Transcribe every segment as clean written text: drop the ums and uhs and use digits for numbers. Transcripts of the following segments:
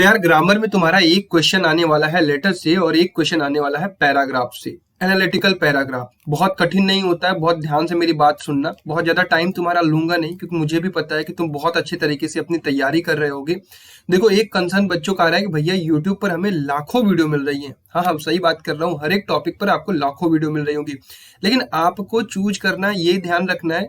तो यार ग्रामर में तुम्हारा एक क्वेश्चन आने वाला है लेटर से और एक क्वेश्चन आने वाला है पैराग्राफ से। एनालिटिकल पैराग्राफ बहुत कठिन नहीं होता है, बहुत ध्यान से मेरी बात सुनना। बहुत ज्यादा टाइम तुम्हारा लूंगा नहीं क्योंकि मुझे भी पता है कि तुम बहुत अच्छे तरीके से अपनी तैयारी कर रहे होगे। देखो, एक कंसर्न बच्चों का आ रहा है कि भैया यूट्यूब पर हमें लाखों वीडियो मिल रही है। हाँ हाँ, सही बात कर रहा हूँ, हर एक टॉपिक पर आपको लाखों वीडियो मिल रही होगी, लेकिन आपको चूज करना, ये ध्यान रखना है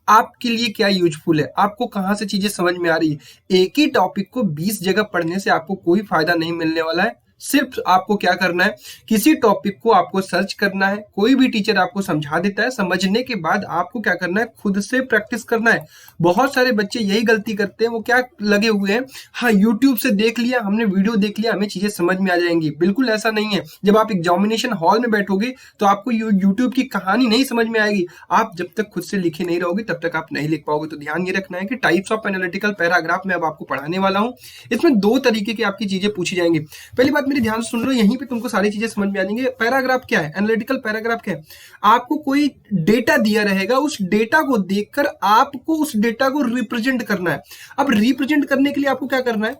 आपके लिए क्या यूजफुल है, आपको कहाँ से चीजें समझ में आ रही है। एक ही टॉपिक को 20 जगह पढ़ने से आपको कोई फायदा नहीं मिलने वाला है। सिर्फ आपको क्या करना है, किसी टॉपिक को आपको सर्च करना है, कोई भी टीचर आपको समझा देता है, समझने के बाद आपको क्या करना है, खुद से प्रैक्टिस करना है। बहुत सारे बच्चे यही गलती करते हैं, वो क्या लगे हुए हैं, हाँ यूट्यूब से देख लिया, हमने वीडियो देख लिया, हमें चीजें समझ में आ जाएंगी। बिल्कुल ऐसा नहीं है। जब आप एग्जामिनेशन हॉल में बैठोगे तो आपको यूट्यूब की कहानी नहीं समझ में आएगी। आप जब तक खुद से लिखे नहीं रहोगे तब तक आप नहीं लिख पाओगे। तो ध्यान ये रखना है कि टाइप्स ऑफ एनालिटिकल पैराग्राफ में अब आपको पढ़ाने वाला हूं। इसमें दो तरीके की आपकी चीजें पूछी जाएंगी। पहली बात मेरी ध्यान सुन लो, यहीं पे तुमको सारी चीजें समझ में आ जाएंगी। पैराग्राफ क्या है, एनालिटिकल पैराग्राफ क्या है। आपको कोई डेटा दिया रहेगा, उस डेटा को देखकर आपको उस डेटा को रिप्रेजेंट करना है। अब रिप्रेजेंट करने के लिए आपको क्या करना है,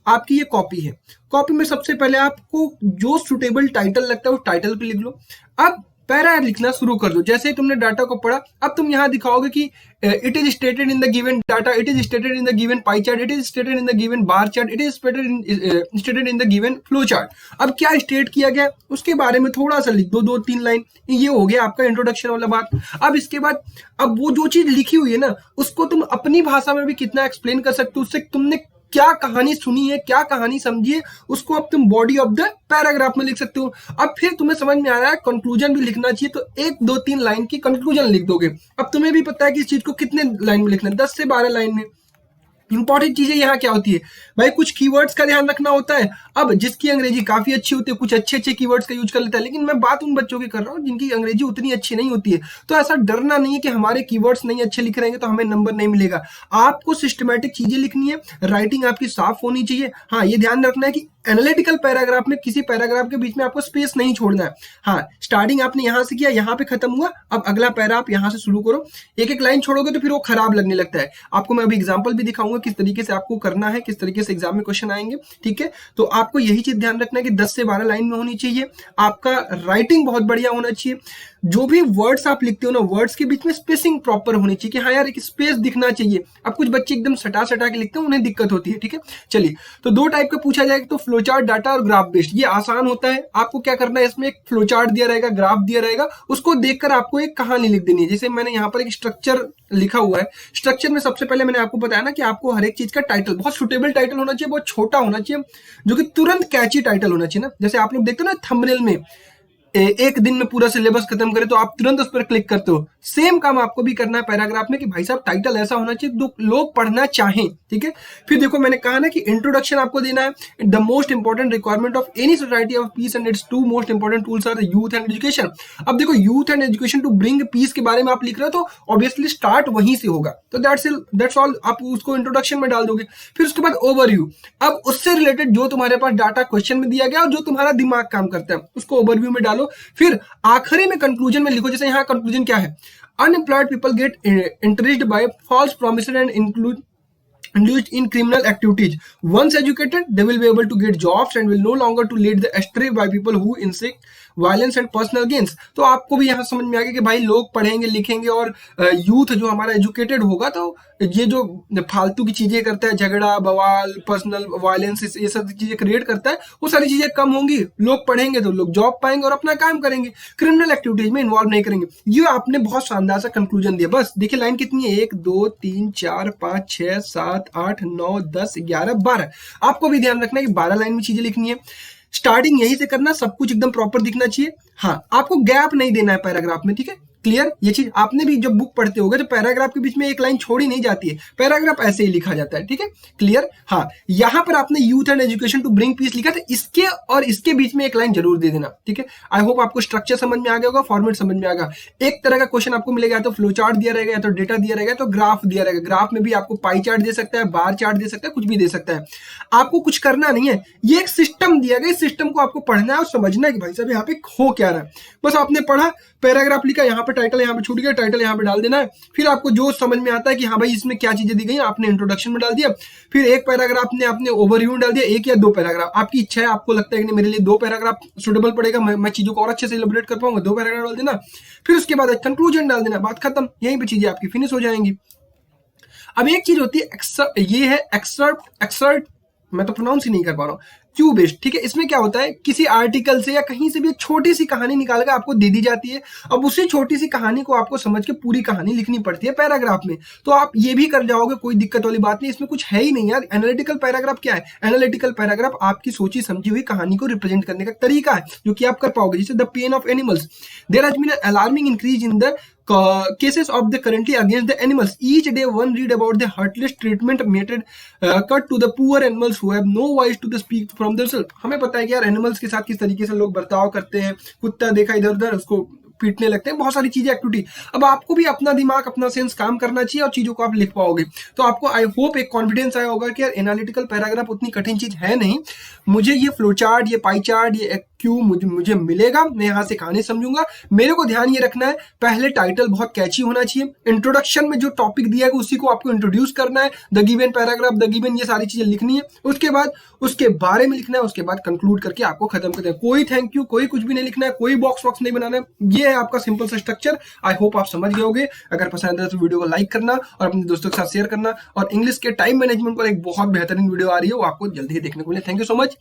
आपकी ये कॉपी है, कॉपी में सबसे पहले आपको जो सुटेबल टाइटल लगता है उस टाइटल पे लिख लो। अब पैरा लिखना शुरू कर दो। जैसे ही तुमने डाटा को पढ़ा, अब तुम यहां दिखाओगे कि it is stated in the given data, it is stated in the given pie chart, it is stated in the given bar chart, it is stated in the given flow chart. अब क्या state किया गया उसके बारे में थोड़ा सा लिख दो, 2-3 लाइन। ये हो गया आपका इंट्रोडक्शन वाला बात। अब इसके बाद अब वो जो चीज लिखी हुई है ना, उसको तुम अपनी भाषा में भी कितना एक्सप्लेन कर सकते हो, उससे तुमने क्या कहानी सुनी है, क्या कहानी समझी है, उसको अब तुम बॉडी ऑफ द पैराग्राफ में लिख सकते हो। अब फिर तुम्हें समझ में आ रहा है कंक्लूजन भी लिखना चाहिए, तो 1-2-3 लाइन की कंक्लूजन लिख दोगे। अब तुम्हें भी पता है कि इस चीज को कितने लाइन में लिखना है, 10 से 12 लाइन में। इंपॉर्टेंट चीजें यहाँ क्या होती है भाई, कुछ कीवर्ड्स का ध्यान रखना होता है। अब जिसकी अंग्रेजी काफी अच्छी होती है, कुछ अच्छे अच्छे कीवर्ड्स का यूज कर लेता है, लेकिन मैं बात उन बच्चों की कर रहा हूँ जिनकी अंग्रेजी उतनी अच्छी नहीं होती है। तो ऐसा डरना नहीं है कि हमारे कीवर्ड्स नहीं अच्छे लिख रहेंगे तो हमें नंबर नहीं मिलेगा। आपको सिस्टमैटिक चीजें लिखनी है, राइटिंग आपकी साफ होनी चाहिए। हाँ, ये ध्यान रखना है कि एनालिटिकल पैराग्राफ में किसी पैराग्राफ के बीच में आपको स्पेस नहीं छोड़ना है। हाँ, स्टार्टिंग आपने यहां से किया, यहां पे खत्म हुआ, अब अगला पैरा आप यहां से शुरू करो। एक एक लाइन छोड़ोगे तो फिर वो खराब लगने लगता है। आपको मैं अभी एग्जांपल भी दिखाऊंगा किस तरीके से आपको करना है, किस तरीके से एग्जाम में क्वेश्चन आएंगे। ठीक है, तो आपको यही चीज ध्यान रखना है कि 10 से 12 लाइन में होनी चाहिए। आपका राइटिंग बहुत बढ़िया होना चाहिए। जो भी वर्ड्स आप लिखते हो ना, वर्ड्स के बीच में स्पेसिंग प्रॉपर होनी चाहिए कि हाँ यार एक स्पेस दिखना चाहिए। अब कुछ बच्चे एकदम सटा सटा के लिखते हैं, उन्हें दिक्कत होती है। ठीक है, चलिए, तो 2 टाइप का पूछा जाएगा, तो फ्लोचार्ट डाटा और ग्राफ बेस्ड। ये आसान होता है। आपको क्या करना है, इसमें एक फ्लोचार्ट दिया रहेगा, ग्राफ दिया रहेगा, उसको देखकर आपको एक कहानी लिख देनी है। जैसे मैंने यहाँ पर एक स्ट्रक्चर लिखा हुआ है। स्ट्रक्चर में सबसे पहले मैंने आपको बताया ना कि आपको हर एक चीज का टाइटल बहुत सुटेबल टाइटल होना चाहिए, बहुत छोटा होना चाहिए, जो कि तुरंत कैची टाइटल होना चाहिए ना। जैसे आप लोग देखते हो ना थंबनेल में, एक दिन में पूरा सिलेबस खत्म करे तो आप तुरंत उस पर क्लिक करते हो। सेम काम आपको भी करना है पैराग्राफ में कि भाई साहब टाइटल ऐसा होना चाहिए जो लोग पढ़ना चाहें। ठीक है, फिर देखो मैंने कहा ना कि इंट्रोडक्शन आपको देना है। The most important requirement of any society of peace and its 2 most important tools are youth and education. अब देखो, youth and education to bring peace के बारे में आप लिख रहे हो तो ऑब्वियसली स्टार्ट वहीं से होगा। तो दैट्स ऑल, आप उसको इंट्रोडक्शन में डाल दोगे। फिर उसके बाद ओवरव्यू। अब उससे रिलेटेड जो तुम्हारे पास डाटा क्वेश्चन में दिया गया और जो तुम्हारा दिमाग काम करता है उसको ओवरव्यू में डालो। फिर आखिरी में कंक्लूजन में लिखो। जैसे यहां कंक्लूजन क्या है, unemployed people get interested by false promises and engaged in criminal activities. Once educated, they will be able to get jobs and will no longer to lead the astray by people who incite violence and personal gains. तो आपको भी यहाँ समझ में आ गया कि भाई लोग पढ़ेंगे लिखेंगे और यूथ जो हमारा एजुकेटेड होगा तो ये जो फालतू की चीजें करता है, झगड़ा बवाल, पर्सनल वायलेंस, ये सब चीजें क्रिएट करता है, वो सारी चीजें कम होंगी। लोग पढ़ेंगे तो लोग जॉब पाएंगे और अपना काम करेंगे, क्रिमिनल एक्टिविटीज में इन्वॉल्व नहीं करेंगे। ये आपने बहुत शानदार सा कंक्लूजन दिया। बस देखिए लाइन कितनी है, 1 2 3 4 5 6 7 8 9 10 11 12। आपको भी ध्यान रखना है कि 12 लाइन में चीजें लिखनी है। स्टार्टिंग यहीं से करना, सब कुछ एकदम प्रॉपर दिखना चाहिए। हाँ, आपको गैप नहीं देना है पैराग्राफ में। ठीक है, क्लियर। ये चीज आपने भी जब बुक पढ़ते होगे तो पैराग्राफ के बीच में एक लाइन छोड़ी नहीं जाती है, पैराग्राफ ऐसे ही लिखा जाता है। ठीक है, क्लियर। हाँ, यहां पर आपने youth and education to bring peace लिखा था, इसके और इसके बीच में एक लाइन जरूर दे देना। ठीक है, आई होप आपको स्ट्रक्चर समझ में आ गया होगा, फॉर्मेट समझ में आ गया। एक तरह का क्वेश्चन आपको मिलेगा, या तो फ्लो चार्ट दिया रहेगा, या तो डेटा दिया रहेगा, तो ग्राफ दिया रहेगा। ग्राफ में भी आपको पाई चार्ट दे सकता है, बार चार्ट दे सकता है, कुछ भी दे सकता है। आपको कुछ करना नहीं है, ये एक सिस्टम दिया गया, इस सिस्टम को आपको पढ़ना है और समझना है कि भाई साहब यहाँ पे हो क्या रहा है। बस आपने पढ़ा, पैराग्राफ लिखा, यहाँ पर पे टाइटल यहाँ पे छूट गया, टाइटल यहाँ पे डाल देना है। फिर आपको जो समझ में आता है कि हाँ भाई इसमें क्या चीजें दी गई, आपने इंट्रोडक्शन में डाल दिया। फिर एक पैराग्राफ में आपने ओवरव्यू डाल दिया, एक या दो पैराग्राफ, आपकी इच्छा है, आपको लगता है कि मेरे लिए दो पैराग्राफ सुटेबल पड़ेगा, मैं चीजों को और अच्छे से इलेबोरेट कर पाऊंगा, दो पैराग्राफ डाल देना। फिर उसके बाद एक कंक्लूजन डाल देना, बात खत्म, यहीं पे चीजें आपकी फिनिश हो जाएंगी। अब एक चीज होती है ये है एक्सर्ट, मैं तो प्रोनाउंस ही नहीं कर पा रहा हूँ, क्यू बेस्ड, ठीक है। इसमें क्या होता है, किसी आर्टिकल से या कहीं से भी एक छोटी सी कहानी निकाल कर आपको दे दी जाती है। अब उसी छोटी सी कहानी को आपको समझ के पूरी कहानी लिखनी पड़ती है पैराग्राफ में। तो आप ये भी कर जाओगे, कोई दिक्कत वाली बात नहीं, इसमें कुछ है ही नहीं यार। एनालिटिकल पैराग्राफ क्या है? एनालिटिकल पैराग्राफ आपकी सोची समझी हुई कहानी को रिप्रेजेंट करने का तरीका है, जो कि आप कर पाओगे। जैसे the pain of animals, there has been an alarming increase in the cases of the currently against the animals. Each day one read about the heartless treatment meted cut to the poor animals who have no voice to the speak from themselves. हमें पता है कि यार animals के साथ किस तरीके से लोग बर्ताव करते हैं, कुत्ता देखा इधर उधर उसको पीटने लगते हैं, बहुत सारी चीजें एक्टिविटी। अब आपको भी अपना दिमाग अपना सेंस काम करना चाहिए और चीजों को आप लिख पाओगे। तो आपको आई होप एक कॉन्फिडेंस आया होगा कि यार एनालिटिकल पैराग्राफ उतनी कठिन चीज है नहीं, मुझे ये फ्लो चार्ट, ये पाई चार्ट, ये क्यों मुझे मिलेगा, मैं यहाँ से कहानी समझूंगा। मेरे को ध्यान ये रखना है, पहले टाइटल बहुत कैची होना चाहिए, इंट्रोडक्शन में जो टॉपिक दिया है उसी को आपको इंट्रोड्यूस करना है, the given paragraph, the given, ये सारी चीजें लिखनी है। उसके बाद उसके बारे में लिखना है, उसके बाद कंक्लूड करके आपको खत्म कर देना। कोई थैंक यू, कोई कुछ भी नहीं लिखना है, कोई बॉक्स वॉक्स नहीं बनाना है। ये है आपका सिंपल सा स्ट्रक्चर। आई होप आप समझ गए होंगे। अगर पसंद है तो वीडियो को लाइक करना और अपने दोस्तों के साथ शेयर करना। और इंग्लिश के टाइम मैनेजमेंट पर एक बहुत बेहतरीन वीडियो आ रही है, वो आपको जल्दी ही देखने को मिले। Thank you so much.